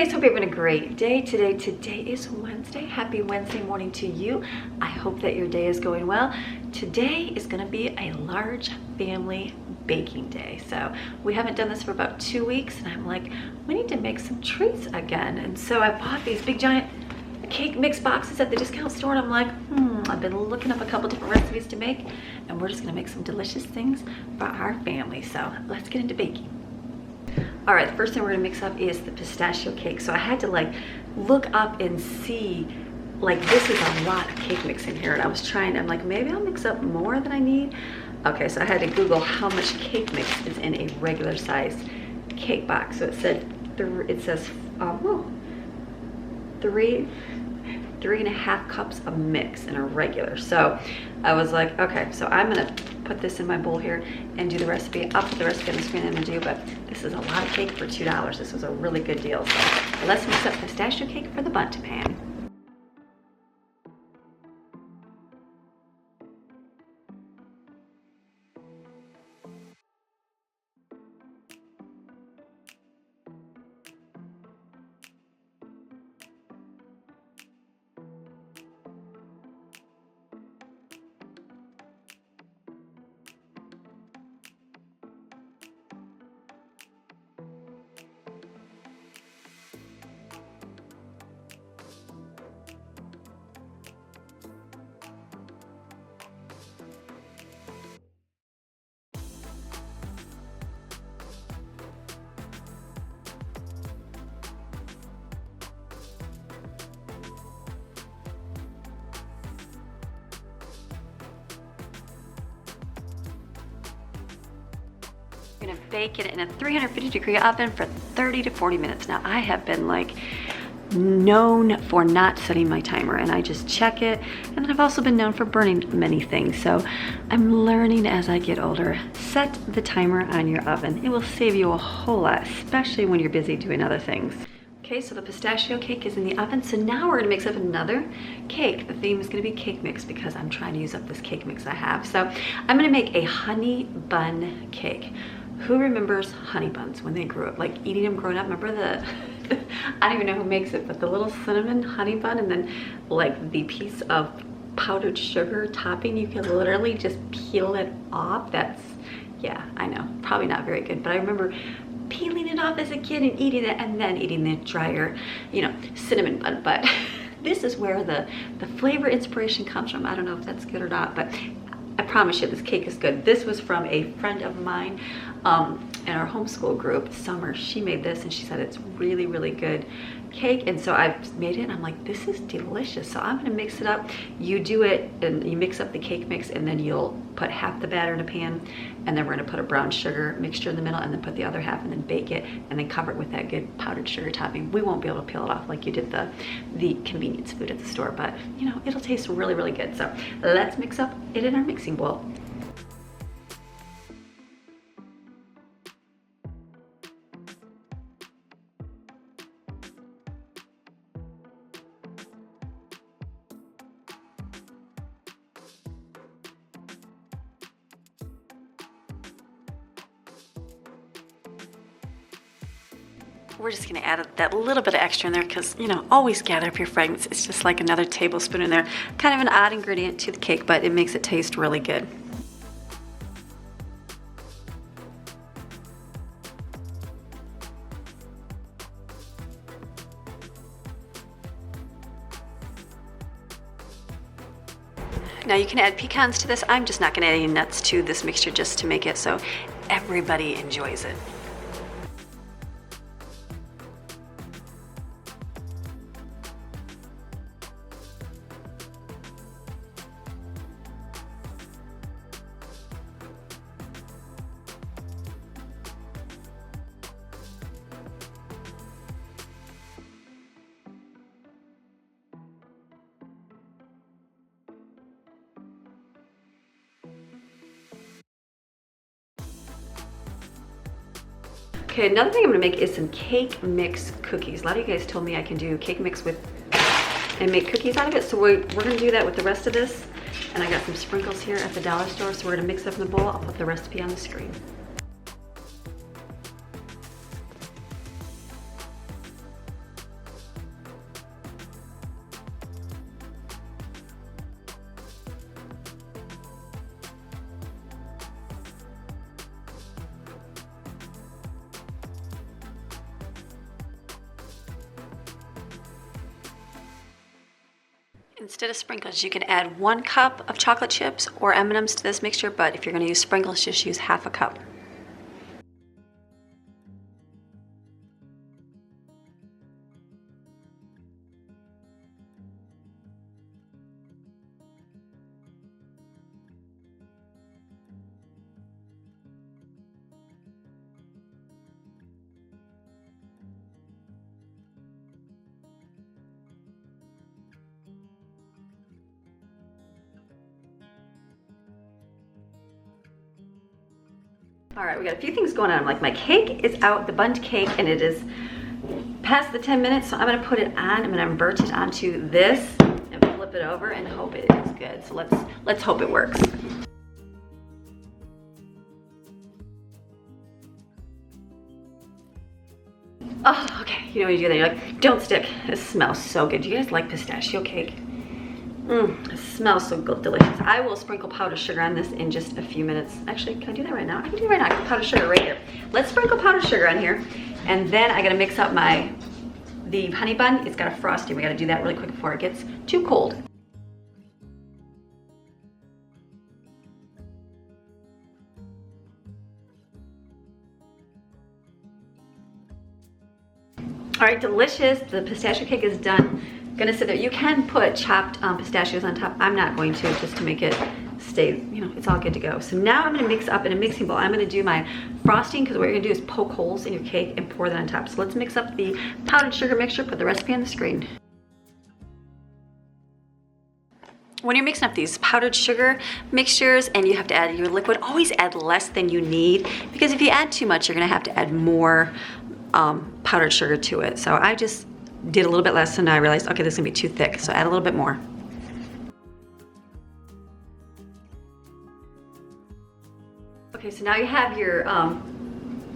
guys, hope you're having a great day today. Today is Wednesday. Happy Wednesday morning to you. I hope that your day is going well. Today is gonna be a large family baking day. So we haven't done this for about 2 weeks and I'm like, we need to make some treats again. And so I bought these big giant cake mix boxes at the discount store and I'm like, I've been looking up a couple different recipes to make and we're just gonna make some delicious things for our family. So let's get into baking. All right, the first thing we're gonna mix up is the pistachio cake. So I had to like look up and see, like this is a lot of cake mix in here. And I was trying, I'm like, maybe I'll mix up more than I need. Okay, so I had to Google how much cake mix is in a regular size cake box. So it says 3.5 cups of mix in a regular. So I was like, okay, so I'm gonna put this in my bowl here and do the recipe. I'll put the recipe on the screen and do, but this is a lot of cake for $2. This was a really good deal. So let's mix up pistachio cake for the bundt pan. I'm gonna bake it in a 350-degree oven for 30 to 40 minutes. Now I have been like known for not setting my timer and I just check it, and I've also been known for burning many things. So I'm learning as I get older, set the timer on your oven. It will save you a whole lot, especially when you're busy doing other things. Okay, so the pistachio cake is in the oven. So now we're gonna mix up another cake. The theme is gonna be cake mix because I'm trying to use up this cake mix I have. So I'm gonna make a honey bun cake. Who remembers honey buns when they grew up? Like eating them growing up, remember the, I don't even know who makes it, but the little cinnamon honey bun and then like the piece of powdered sugar topping, you can literally just peel it off. That's, yeah, I know, probably not very good, but I remember peeling it off as a kid and eating it and then eating the drier, you know, cinnamon bun. But this is where the flavor inspiration comes from. I don't know if that's good or not, but I promise you this cake is good. This was from a friend of mine in our homeschool group, Summer. She made this and she said it's really, really good cake. And so I've made it and I'm like, this is delicious. So I'm gonna mix it up. You do it and you mix up the cake mix and then you'll put half the batter in a pan and then we're gonna put a brown sugar mixture in the middle and then put the other half and then bake it and then cover it with that good powdered sugar topping. We won't be able to peel it off like you did the convenience food at the store, but you know, it'll taste really, really good. So let's mix up it in our mixing bowl. We're just gonna add that little bit of extra in there because, you know, always gather up your fragments. It's just like another tablespoon in there. Kind of an odd ingredient to the cake, but it makes it taste really good. Now you can add pecans to this. I'm just not gonna add any nuts to this mixture just to make it so everybody enjoys it. Okay, another thing I'm gonna make is some cake mix cookies. A lot of you guys told me I can do cake mix with and make cookies out of it. So we're gonna do that with the rest of this. And I got some sprinkles here at the dollar store. So we're gonna mix up in the bowl. I'll put the recipe on the screen. Instead of sprinkles, you can add 1 cup of chocolate chips or M&Ms to this mixture, but if you're going to use sprinkles, just use half a cup. All right, we got a few things going on. Like my cake is out, the bundt cake, and it is past the 10 minutes, so I'm gonna put it on. I'm gonna invert it onto this and flip it over and hope it is good. So let's hope it works. Oh, okay, you know what you do then, you're like, don't stick. This smells so good. Do you guys like pistachio cake? It smells so good, delicious. I will sprinkle powdered sugar on this in just a few minutes. Actually, can I do that right now? I can do it right now. I can powdered sugar right here. Let's sprinkle powdered sugar on here. And then I gotta mix up the honey bun. It's got a frosting. We gotta do that really quick before it gets too cold. All right, delicious. The pistachio cake is done. Gonna sit there. You can put chopped pistachios on top. I'm not going to, just to make it stay, you know, it's all good to go. So now I'm gonna mix up in a mixing bowl. I'm gonna do my frosting, because what you're gonna do is poke holes in your cake and pour that on top. So let's mix up the powdered sugar mixture, put the recipe on the screen. When you're mixing up these powdered sugar mixtures and you have to add your liquid, always add less than you need, because if you add too much, you're gonna have to add more powdered sugar to it. So I just did a little bit less, and I realized, okay, this is gonna be too thick, so add a little bit more. Okay, so now you have your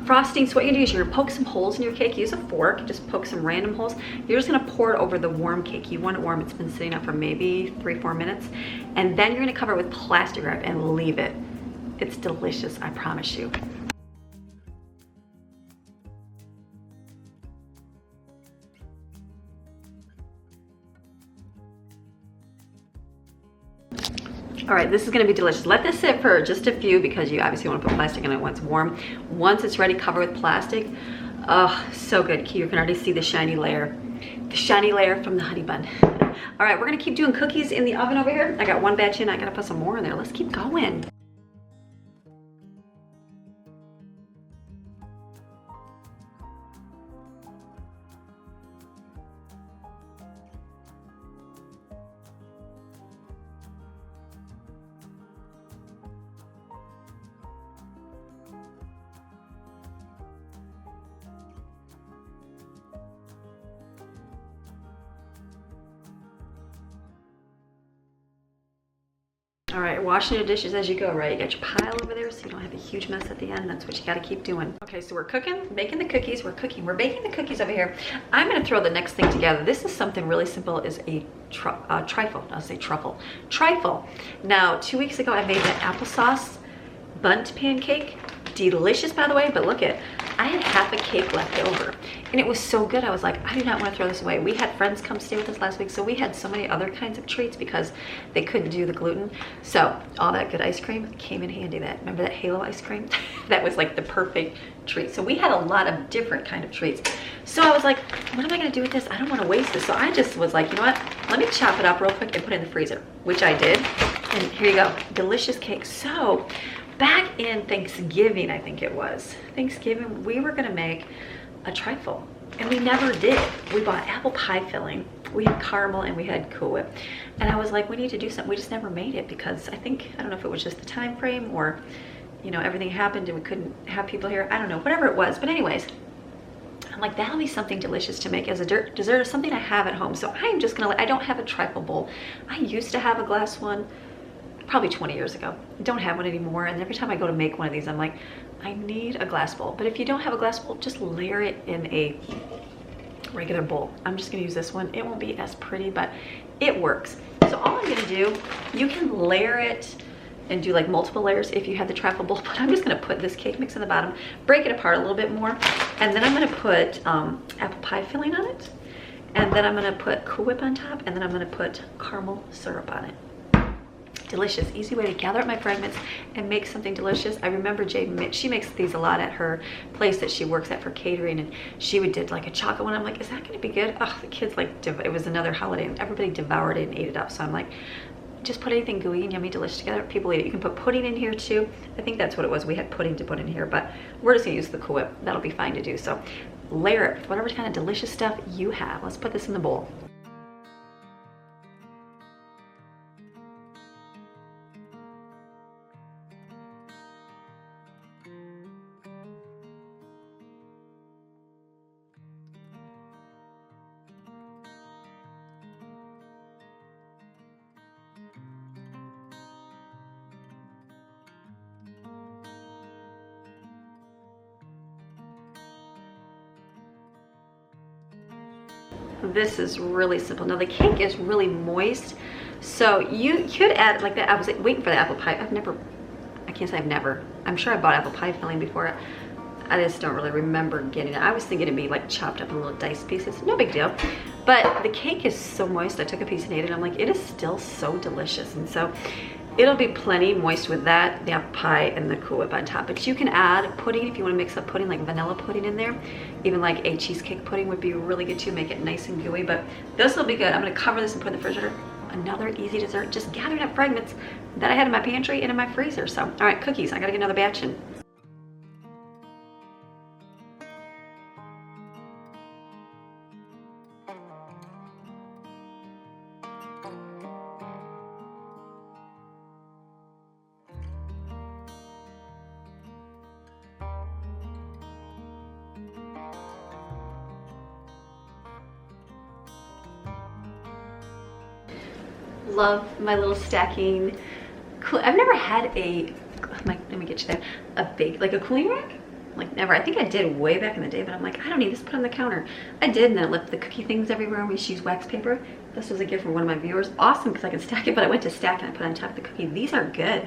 frosting. So what you're gonna do is you're gonna poke some holes in your cake. Use a fork, just poke some random holes. You're just gonna pour it over the warm cake. You want it warm. It's been sitting up for maybe 3-4 minutes. And then you're gonna cover it with plastic wrap and leave it. It's delicious, I promise you. All right, this is gonna be delicious. Let this sit for just a few, because you obviously wanna put plastic in it when it's warm. Once it's ready, cover with plastic. Oh, so good. You can already see the shiny layer. The shiny layer from the honey bun. All right, we're gonna keep doing cookies in the oven over here. I got 1 batch in, I gotta put some more in there. Let's keep going. All right, washing your dishes as you go, right? You got your pile over there so you don't have a huge mess at the end. That's what you gotta keep doing. Okay, so we're cooking, making the cookies. We're baking the cookies over here. I'm gonna throw the next thing together. This is something really simple, is a trifle. I'll say truffle. Trifle. Now, 2 weeks ago, I made an applesauce bundt pancake. Delicious, by the way, but look at, I had half a cake left over, and it was so good. I was like, I do not want to throw this away. We had friends come stay with us last week, so we had so many other kinds of treats because they couldn't do the gluten. So all that good ice cream came in handy. Remember that Halo ice cream? That was like the perfect treat. So we had a lot of different kind of treats. So I was like, what am I gonna do with this? I don't want to waste this. So I just was like, you know what? Let me chop it up real quick and put it in the freezer, which I did. And here you go, delicious cake. So back in Thanksgiving, I think it was, Thanksgiving, we were gonna make a trifle, and we never did. We bought apple pie filling, we had caramel, and we had Cool Whip. And I was like, we need to do something. We just never made it because I don't know if it was just the time frame, or, you know, everything happened and we couldn't have people here. I don't know, whatever it was. But anyways, I'm like, that'll be something delicious to make as a dessert, or something I have at home. So I'm just gonna, I don't have a trifle bowl. I used to have a glass one, probably 20 years ago. I don't have one anymore, and every time I go to make one of these, I'm like, I need a glass bowl. But if you don't have a glass bowl, just layer it in a regular bowl. I'm just gonna use this one. It won't be as pretty, but it works. So all I'm gonna do, you can layer it and do like multiple layers if you have the trifle bowl, but I'm just gonna put this cake mix in the bottom, break it apart a little bit more, and then I'm gonna put apple pie filling on it. And then I'm gonna put Cool Whip on top, and then I'm gonna put caramel syrup on it. Delicious, easy way to gather up my fragments and make something delicious. I remember Jade, she makes these a lot at her place that she works at for catering, and she would did like a chocolate one. I'm like, is that gonna be good? Oh, the kids like, it was another holiday and everybody devoured it and ate it up. So I'm like, just put anything gooey and yummy, delicious together. People eat it. You can put pudding in here too. I think that's what it was. We had pudding to put in here, but we're just gonna use the Cool Whip. That'll be fine to do. So layer it with whatever kind of delicious stuff you have. Let's put this in the bowl. This is really simple. Now the cake is really moist, so you could add like that. I was waiting for the apple pie. I can't say I've never. I'm sure I bought apple pie filling before. I just don't really remember getting it. I was thinking it'd be like chopped up in little diced pieces. No big deal. But the cake is so moist. I took a piece and ate it. I'm like, it is still so delicious. And so it'll be plenty moist with that, the apple pie, and the Cool Whip on top. But you can add pudding if you want to mix up pudding, like vanilla pudding in there. Even like a cheesecake pudding would be really good too, make it nice and gooey. But this will be good. I'm going to cover this and put it in the refrigerator. Another easy dessert, just gathering up fragments that I had in my pantry and in my freezer. So, all right, cookies. I got to get another batch in. Love my little stacking. I've never had a, let me get you there, a big, like a cooling rack? Like never. I think I did way back in the day, but I'm like, I don't need this put on the counter. I did, and then I left the cookie things everywhere, and we just use wax paper. This was a gift from one of my viewers. Awesome, because I can stack it, but I went to stack and I put it on top of the cookie. These are good.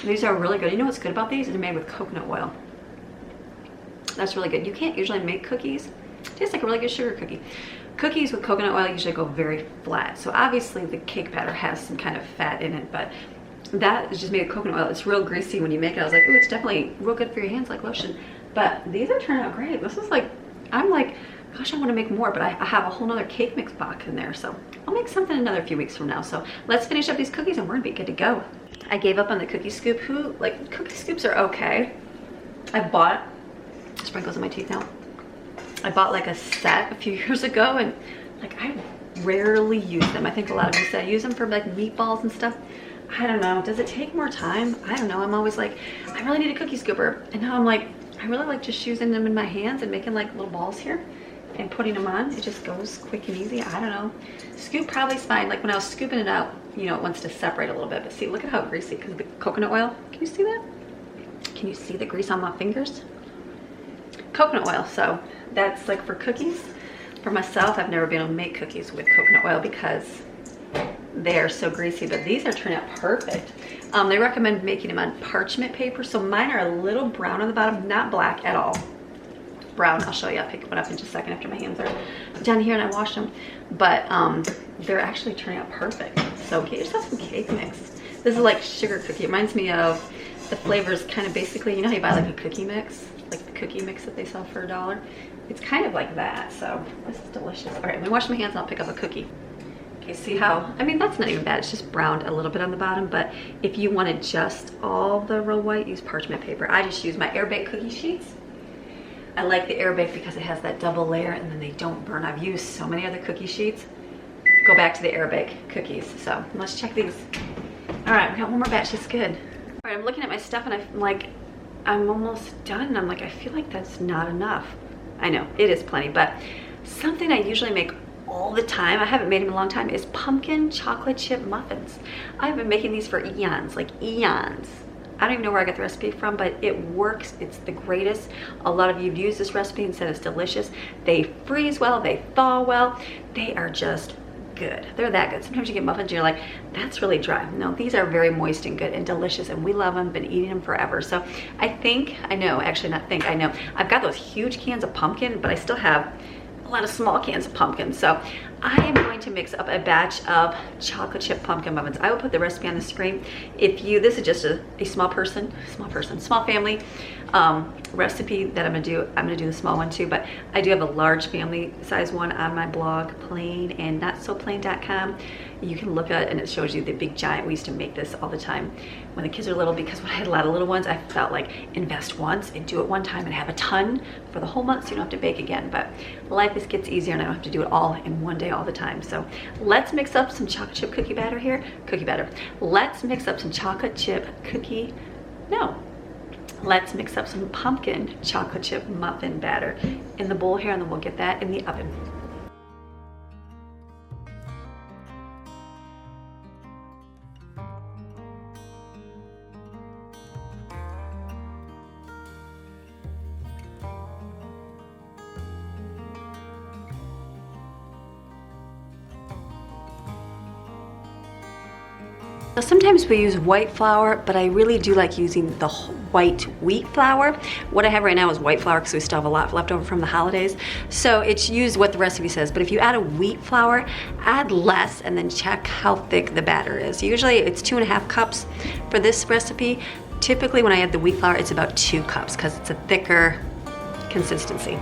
These are really good. You know what's good about these? They're made with coconut oil. That's really good. You can't usually make cookies. Tastes like a really good sugar cookie. Cookies with coconut oil usually go very flat. So obviously the cake batter has some kind of fat in it, but that is just made of coconut oil. It's real greasy when you make it. I was like, ooh, it's definitely real good for your hands, like lotion. But these are turning out great. This is like, I'm like, gosh, I want to make more, but I have a whole nother cake mix box in there. So I'll make something another few weeks from now. So let's finish up these cookies and we're gonna be good to go. I gave up on the cookie scoop. Cookie scoops are okay. I bought, sprinkles in my teeth now. I bought like a set a few years ago, and like I rarely use them. I think a lot of you say I use them for like meatballs and stuff. I don't know. Does it take more time? I don't know. I'm always like, I really need a cookie scooper. And now I'm like, I really like just using them in my hands and making like little balls here and putting them on. It just goes quick and easy. I don't know. Scoop probably is fine. Like when I was scooping it out, you know, it wants to separate a little bit. But see, look at how greasy, because of the coconut oil. Can you see that? Can you see the grease on my fingers? Coconut oil. So that's like for cookies. For myself, I've never been able to make cookies with coconut oil because they're so greasy, but these are turning out perfect. They recommend making them on parchment paper. So mine are a little brown on the bottom, not black at all. Brown. I'll show you. I'll pick one up in just a second after my hands are done here and I wash them. But they're actually turning out perfect. So get yourself some cake mix. This is like sugar cookie. It reminds me of the flavors kind of basically, you know how you buy like a cookie mix? Like the cookie mix that they sell for $1. It's kind of like that. So this is delicious. All right, let me wash my hands and I'll pick up a cookie. Okay, see how, I mean, that's not even bad. It's just browned a little bit on the bottom, but if you wanted just all the real white, use parchment paper. I just use my air baked cookie sheets. I like the air baked because it has that double layer and then they don't burn. I've used so many other cookie sheets. Go back to the air baked cookies. So let's check these. All right, we got one more batch. It's good. All right, I'm looking at my stuff and I'm like, I'm almost done. I'm like, I feel like that's not enough. I know, it is plenty, but something I usually make all the time, I haven't made them in a long time, is pumpkin chocolate chip muffins. I've been making these for eons, like eons. I don't even know where I got the recipe from, but it works. It's the greatest. A lot of you have used this recipe and said it's delicious. They freeze well, they thaw well. They are just good. They're that good. Sometimes you get muffins and you're like, that's really dry. No, these are very moist and good and delicious, and we love them, been eating them forever. So I know, I've got those huge cans of pumpkin, but I still have a lot of small cans of pumpkin. So I am going to mix up a batch of chocolate chip pumpkin muffins. I will put the recipe on the screen. This is just a small family recipe that I'm gonna do the small one too, but I do have a large family size one on my blog, plainandnotsoplain.com. You can look at it and it shows you the big giant. We used to make this all the time when the kids are little, because when I had a lot of little ones, I felt like invest once and do it one time and have a ton for the whole month so you don't have to bake again. But life gets easier and I don't have to do it all in one day all the time. So let's mix up some chocolate chip cookie batter here. Let's mix up some chocolate chip let's mix up some pumpkin chocolate chip muffin batter in the bowl here, and then we'll get that in the oven. Sometimes we use white flour, but I really do like using the white wheat flour. What I have right now is white flour because we still have a lot left over from the holidays. So it's used what the recipe says, but if you add a wheat flour, add less and then check how thick the batter is. Usually it's 2.5 cups for this recipe. Typically when I add the wheat flour, it's about 2 cups because it's a thicker consistency.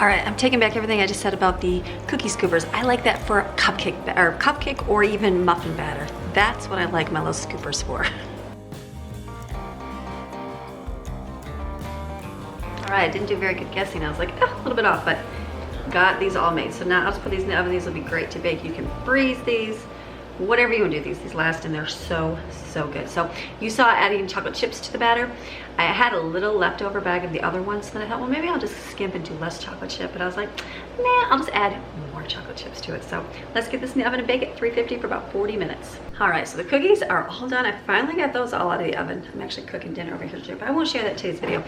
All right, I'm taking back everything I just said about the cookie scoopers. I like that for cupcake or even muffin batter. That's what I like my little scoopers for. All right, I didn't do very good guessing. I was like, a little bit off, but got these all made. So now I'll just put these in the oven. These will be great to bake. You can freeze these, whatever you want to do. These last, and they're so good. So you saw adding chocolate chips to the batter. I had a little leftover bag of the other ones, then I thought, well, maybe I'll just skimp and do less chocolate chip, but I was like, nah, I'll just add more chocolate chips to it. So let's get this in the oven and bake at 350 for about 40 minutes. All right, so the cookies are all done. I finally got those all out of the oven. I'm actually cooking dinner over here too, but I won't share that in today's video.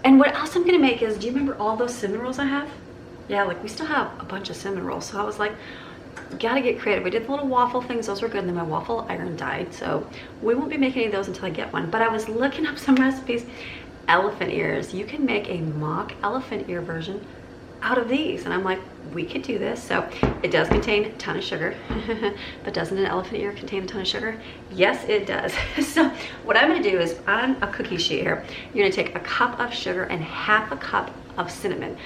And what else I'm gonna make is, do you remember all those cinnamon rolls I have? Yeah, like we still have a bunch of cinnamon rolls. So I was like, gotta get creative. We did the little waffle things, those were good, and then my waffle iron died, so we won't be making any of those until I get one. But I was looking up some recipes. Elephant ears, you can make a mock elephant ear version out of these, and I'm like, we could do this. So it does contain a ton of sugar. But doesn't an elephant ear contain a ton of sugar? Yes, it does. So what I'm gonna do is, on a cookie sheet here, you're gonna take a cup of sugar and 1/2 cup of cinnamon.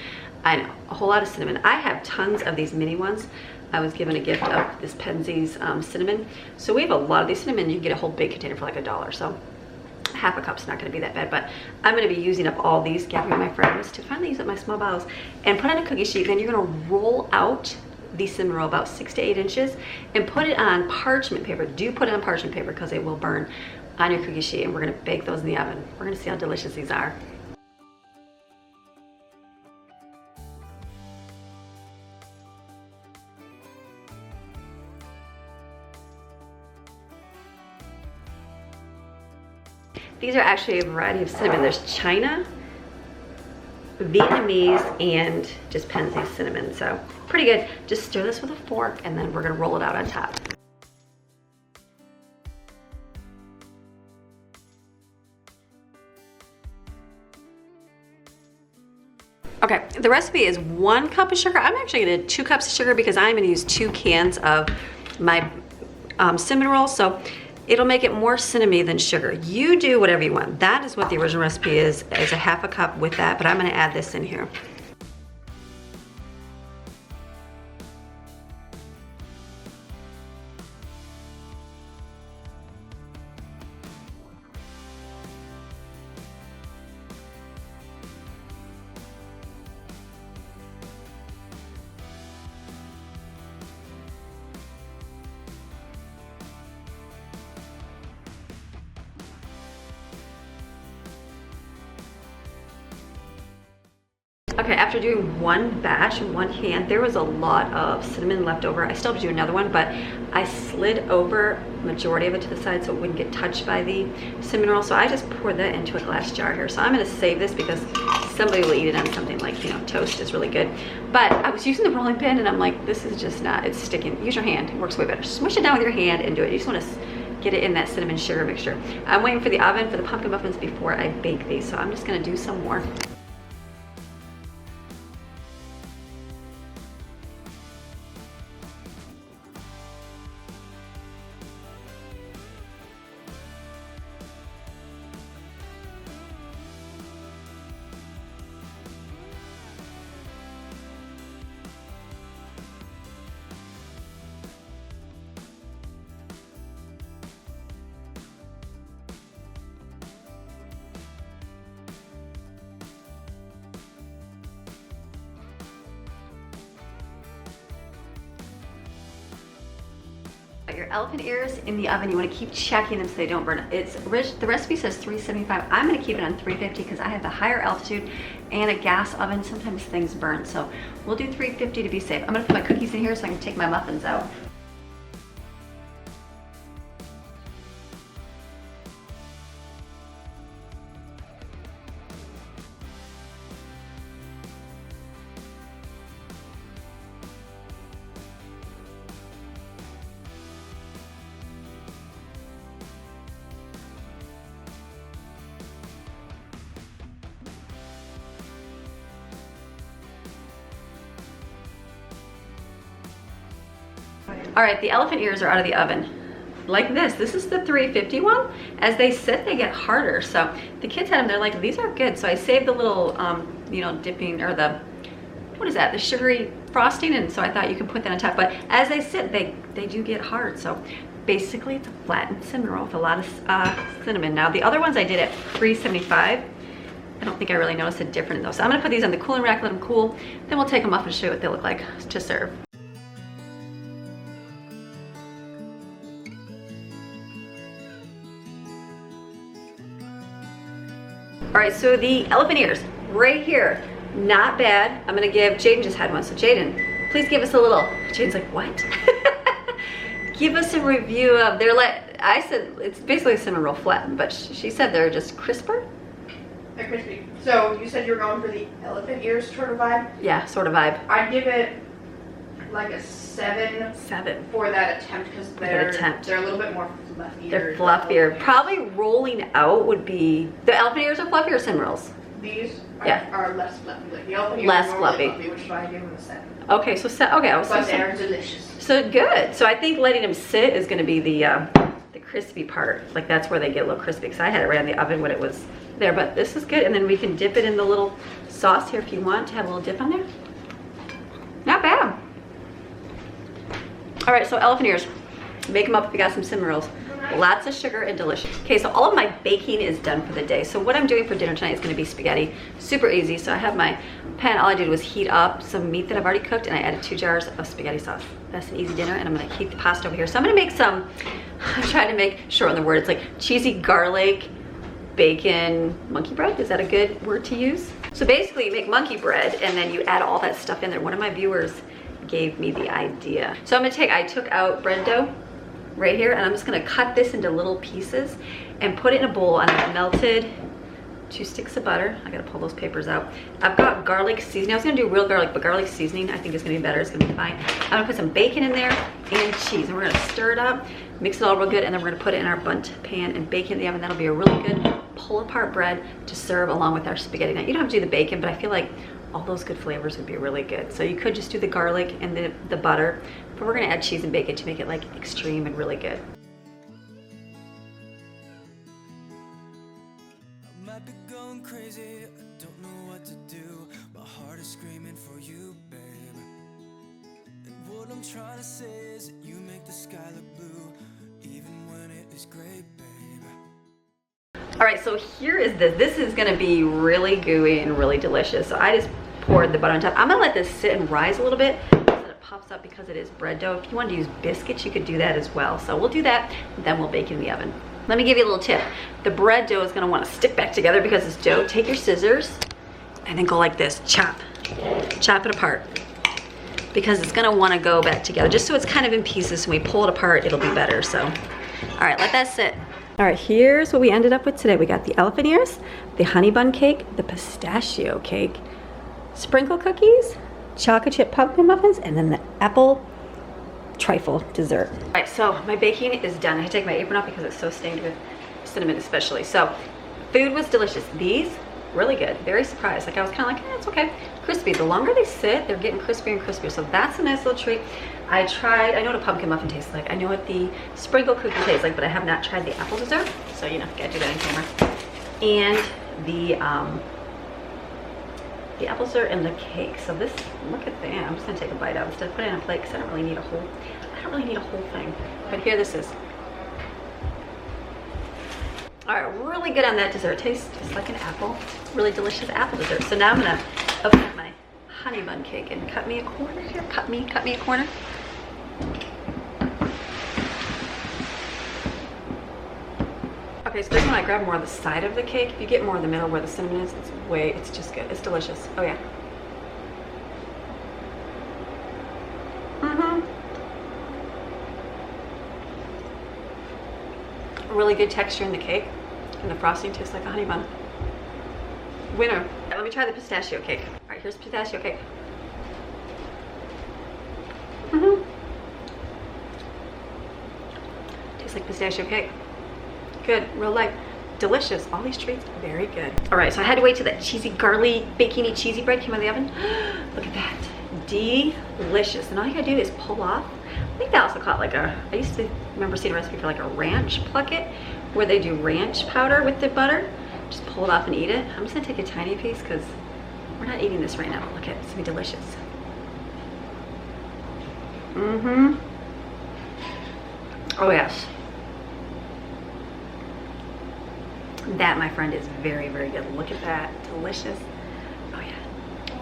I know, a whole lot of cinnamon. I have tons of these mini ones. I was given a gift of this Penzeys cinnamon. So we have a lot of these cinnamon. You can get a whole big container for like $1. So 1/2 cup's not gonna be that bad, but I'm gonna be using up all these, gathering my friends to finally use up my small bottles, and put on a cookie sheet. Then you're gonna roll out the cinnamon roll about 6 to 8 inches and put it on parchment paper. Do put it on parchment paper because it will burn on your cookie sheet, and we're gonna bake those in the oven. We're gonna see how delicious these are. These are actually a variety of cinnamon. There's China, Vietnamese, and just Penzeys cinnamon. So pretty good. Just stir this with a fork, and then we're gonna roll it out on top. Okay, the recipe is 1 cup of sugar. I'm actually gonna do 2 cups of sugar because I'm gonna use 2 cans of my cinnamon rolls. So it'll make it more cinnamony than sugar. You do whatever you want. That is what the original recipe is a 1/2 cup with that, but I'm gonna add this in here. Okay, after doing one batch in one hand, there was a lot of cinnamon left over. I still have to do another one, but I slid over majority of it to the side so it wouldn't get touched by the cinnamon roll. So I just poured that into a glass jar here. So I'm gonna save this because somebody will eat it on something like, you know, toast is really good. But I was using the rolling pin and I'm like, this is just not, it's sticking. Use your hand, it works way better. Smush it down with your hand and do it. You just wanna get it in that cinnamon sugar mixture. I'm waiting for the oven for the pumpkin muffins before I bake these. So I'm just gonna do some more. Your elephant ears in the oven, you want to keep checking them so they don't burn. The recipe says 375. I'm going to keep it on 350 because I have the higher altitude and a gas oven. Sometimes things burn, so we'll do 350 to be safe. I'm going to put my cookies in here so I can take my muffins out. All right, the elephant ears are out of the oven. Like this. This is the 350 one. As they sit, they get harder. So the kids had them, they're like, these are good. So I saved the little, you know, dipping, or the, what is that? The sugary frosting. And so I thought you could put that on top. But as they sit, they do get hard. So basically it's a flattened cinnamon roll with a lot of cinnamon. Now the other ones I did at 375. I don't think I really noticed a difference though. So I'm gonna put these on the cooling rack, let them cool. Then we'll take them off and show you what they look like to serve. All right, so the elephant ears right here, not bad. I'm gonna give, Jaden just had one, so Jaden, please give us a little, Jaden's like, what? Give us a review of, they're like, I said, it's basically a cinnamon roll flattened, but she said they're just crisper. They're crispy. So you said you're going for the elephant ears sort of vibe? Yeah, sort of vibe. I'd give it like a 7. 7. For that attempt, because they're a little bit more fluffier. They're fluffier. Probably rolling out would be, the elephant ears are fluffy or cinnamon rolls? These Yeah. are less fluffy. Like the elephant ears Less are fluffy. fluffy, which is why I give them a 7. Okay, so okay, I was But they're delicious. So good. So I think letting them sit is going to be the crispy part. Like that's where they get a little crispy, because I had it right in the oven when it was there. But this is good, and then we can dip it in the little sauce here if you want to have a little dip on there. Not bad. All right, so elephant ears. Make them up if you got some cinnamon rolls. Lots of sugar and delicious. Okay, so all of my baking is done for the day. So what I'm doing for dinner tonight is going to be spaghetti. Super easy. So I have my pan. All I did was heat up some meat that I've already cooked, and I added 2 jars of spaghetti sauce. That's an easy dinner, and I'm going to heat the pasta over here. So I'm going to make some, I'm trying to make, shorten the word, it's like cheesy garlic, bacon, monkey bread. Is that a good word to use? So basically you make monkey bread, and then you add all that stuff in there. One of my viewers gave me the idea. So I'm going to I took out bread dough right here, and I'm just gonna cut this into little pieces and put it in a bowl, and I melted 2 sticks of butter. I gotta pull those papers out. I've got garlic seasoning. I was gonna do real garlic, but garlic seasoning I think is gonna be better. It's gonna be fine. I'm gonna put some bacon in there and cheese, and we're gonna stir it up, mix it all real good, and then we're gonna put it in our bundt pan and bake it in the oven. That'll be a really good pull apart bread to serve along with our spaghetti. Now you don't have to do the bacon, but I feel like all those good flavors would be really good. So you could just do the garlic and the butter, but we're gonna add cheese and bacon to make it like extreme and really good. I might be going crazy, I don't know what to do. My heart is screaming for you, babe. And what I'm trying to say is that you make the sky look blue, even when it is gray, babe. All right, so here is this. This is gonna be really gooey and really delicious. So I just poured the butter on top. I'm gonna let this sit and rise a little bit so that it pops up because it is bread dough. If you wanted to use biscuits, you could do that as well. So we'll do that, then we'll bake it in the oven. Let me give you a little tip. The bread dough is gonna wanna stick back together because it's dough. Take your scissors and then go like this, chop. chop it apart because it's gonna wanna go back together, just so it's kind of in pieces. When we pull it apart, it'll be better, so. All right, let that sit. All right, here's what we ended up with today. We got the elephant ears, the honey bun cake, the pistachio cake, sprinkle cookies, chocolate chip pumpkin muffins, and then the apple trifle dessert. All right, so my baking is done. I had to take my apron off because it's so stained with cinnamon especially. So food was delicious. These, really good. Very surprised. Like I was kind of like, it's okay. Crispy. The longer they sit, they're getting crispier and crispier. So that's a nice little treat. I know what a pumpkin muffin tastes like. I know what the sprinkle cookie tastes like, but I have not tried the apple dessert. So, you know, gotta do that in camera. And the apple dessert and the cake. So this, look at that. I'm just gonna take a bite out instead of putting it in a plate because I don't really need a whole thing. But here this is. All right, really good on that dessert. Tastes just like an apple. Really delicious apple dessert. So now I'm gonna open up my honey bun cake and cut me a corner here. Cut me a corner. Okay, so this one I grab more of the side of the cake. If you get more of the middle where the cinnamon is, it's just good. It's delicious. Oh yeah. Really good texture in the cake, and the frosting tastes like a honey bun. Winner. Right, let me try the pistachio cake. All right, here's pistachio cake. Tastes like pistachio cake. Good, real light, delicious. All these treats, very good. All right, so I had to wait till that cheesy, garlic, bacony, cheesy bread came out of the oven. Look at that, delicious. And all you gotta do is pull off. I think they also call it like I used to remember seeing a recipe for like a ranch plucket, where they do ranch powder with the butter. Just pull it off and eat it. I'm just gonna take a tiny piece because we're not eating this right now. Look at it, it's gonna be delicious. Oh yes. That, my friend, is very, very good. Look at that, delicious. Oh yeah.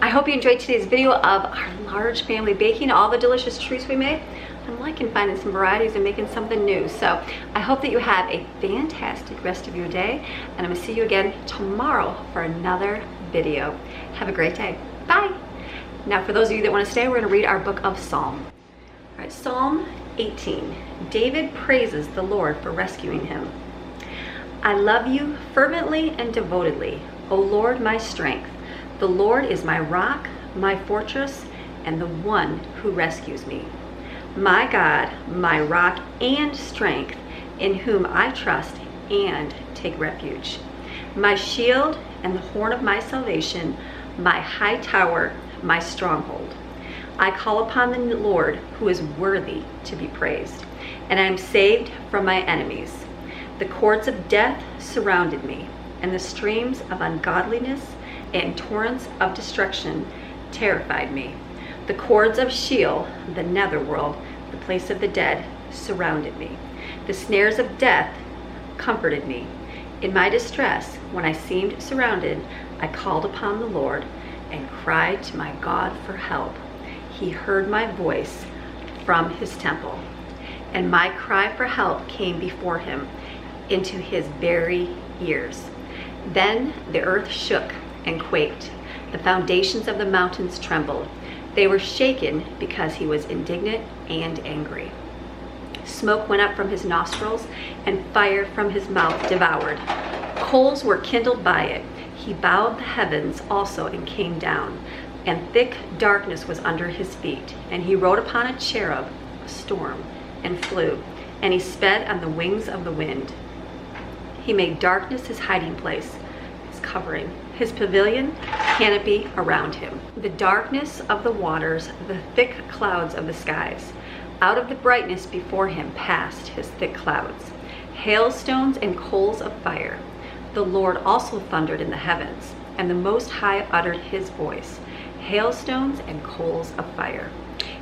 I hope you enjoyed today's video of our large family baking, all the delicious treats we made. I'm liking finding some varieties and making something new. So I hope that you have a fantastic rest of your day, and I'm gonna see you again tomorrow for another video. Have a great day. Bye. Now for those of you that want to stay, we're gonna read our book of Psalm. All right, Psalm 18. David praises the Lord for rescuing him. I love you fervently and devotedly, O Lord, my strength. The Lord is my rock, my fortress, and the one who rescues me. My God, my rock and strength, in whom I trust and take refuge. My shield and the horn of my salvation, my high tower, my stronghold. I call upon the Lord, who is worthy to be praised, and I am saved from my enemies. The cords of death surrounded me, and the streams of ungodliness and torrents of destruction terrified me. The cords of Sheol, the netherworld, the place of the dead, surrounded me. The snares of death comforted me. In my distress, when I seemed surrounded, I called upon the Lord and cried to my God for help. He heard my voice from his temple, and my cry for help came before him into his very ears. Then the earth shook and quaked. The foundations of the mountains trembled. They were shaken because he was indignant and angry. Smoke went up from his nostrils, and fire from his mouth devoured. Coals were kindled by it. He bowed the heavens also and came down, and thick darkness was under his feet. And he rode upon a cherub, a storm, and flew, and he sped on the wings of the wind. He made darkness his hiding place, his covering, his pavilion, canopy around him. The darkness of the waters, the thick clouds of the skies. Out of the brightness before him passed his thick clouds, hailstones and coals of fire. The Lord also thundered in the heavens, and the Most High uttered his voice, hailstones and coals of fire.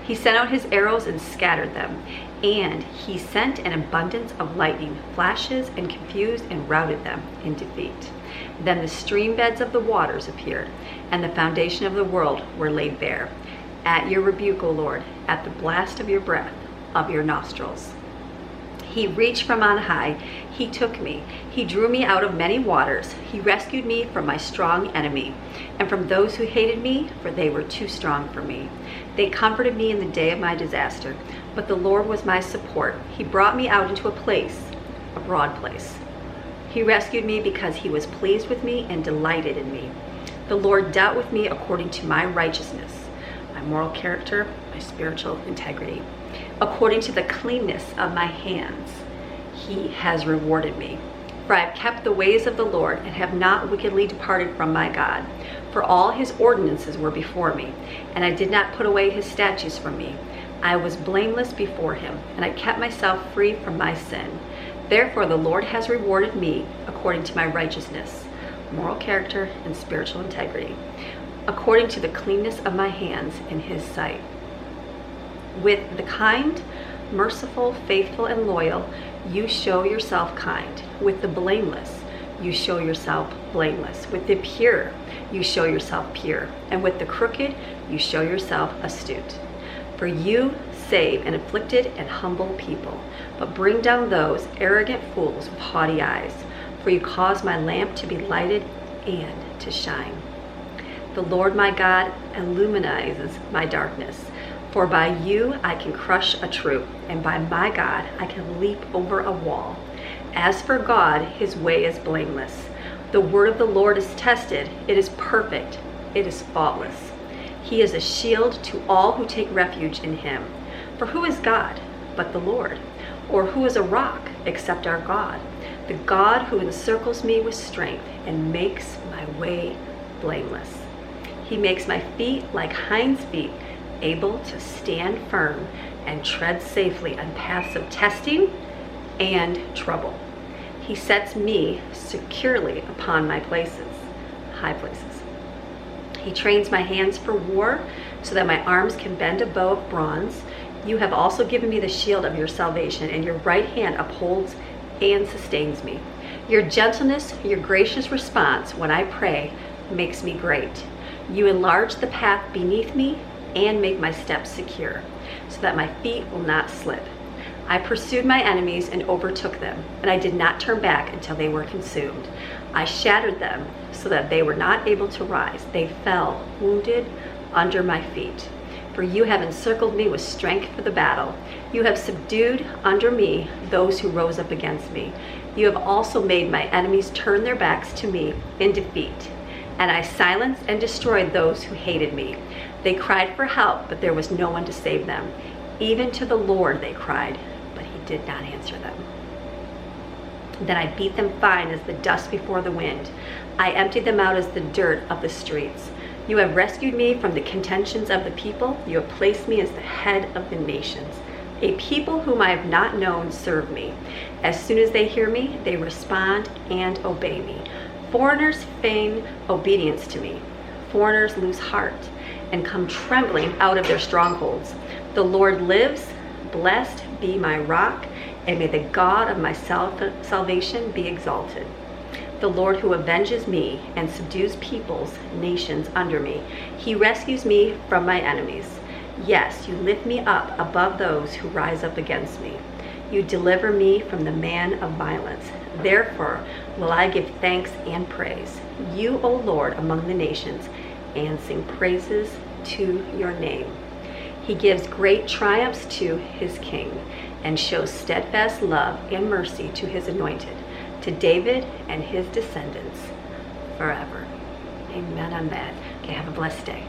He sent out his arrows and scattered them, and he sent an abundance of lightning flashes and confused and routed them in defeat. Then the stream beds of the waters appeared, and the foundation of the world were laid bare. At your rebuke, O Lord, at the blast of your breath, of your nostrils. He reached from on high. He took me. He drew me out of many waters. He rescued me from my strong enemy and from those who hated me, for they were too strong for me. They comforted me in the day of my disaster, but the Lord was my support. He brought me out into a broad place. He rescued me because he was pleased with me and delighted in me. The Lord dealt with me according to my righteousness, my moral character, my spiritual integrity. According to the cleanness of my hands, he has rewarded me. For I have kept the ways of the Lord and have not wickedly departed from my God. For all his ordinances were before me, and I did not put away his statutes from me. I was blameless before him, and I kept myself free from my sin. Therefore the Lord has rewarded me according to my righteousness, moral character, and spiritual integrity, according to the cleanness of my hands in his sight. With the kind, merciful, faithful, and loyal, you show yourself kind. With the blameless, you show yourself blameless. With the pure, you show yourself pure. And with the crooked, you show yourself astute. For you save an afflicted and humble people, but bring down those arrogant fools with haughty eyes. For you cause my lamp to be lighted and to shine. The Lord my God illuminizes my darkness. For by you I can crush a troop, and by my God I can leap over a wall. As for God, his way is blameless. The word of the Lord is tested. It is perfect. It is faultless. He is a shield to all who take refuge in him. For who is God but the Lord? Or who is a rock except our God? The God who encircles me with strength and makes my way blameless. He makes my feet like hinds' feet, able to stand firm and tread safely on paths of testing and trouble. He sets me securely upon my places, high places. He trains my hands for war so that my arms can bend a bow of bronze. You have also given me the shield of your salvation, and your right hand upholds and sustains me. Your gentleness, your gracious response when I pray makes me great. You enlarge the path beneath me and make my steps secure, so that my feet will not slip. I pursued my enemies and overtook them, and I did not turn back until they were consumed. I shattered them so that they were not able to rise. They fell, wounded, under my feet. For you have encircled me with strength for the battle. You have subdued under me those who rose up against me. You have also made my enemies turn their backs to me in defeat. And I silenced and destroyed those who hated me. They cried for help, but there was no one to save them. Even to the Lord they cried, but he did not answer them. Then I beat them fine as the dust before the wind. I emptied them out as the dirt of the streets. You have rescued me from the contentions of the people. You have placed me as the head of the nations. A people whom I have not known serve me. As soon as they hear me, they respond and obey me. Foreigners feign obedience to me. Foreigners lose heart and come trembling out of their strongholds. The Lord lives. Blessed be my rock, and may the God of my salvation be exalted. The Lord who avenges me and subdues peoples, nations under me. He rescues me from my enemies. Yes, you lift me up above those who rise up against me. You deliver me from the man of violence. Therefore will I give thanks and praise you, O Lord, among the nations, and sing praises to your name. He gives great triumphs to his king and shows steadfast love and mercy to his anointed, to David and his descendants forever. Amen on that. Okay, have a blessed day.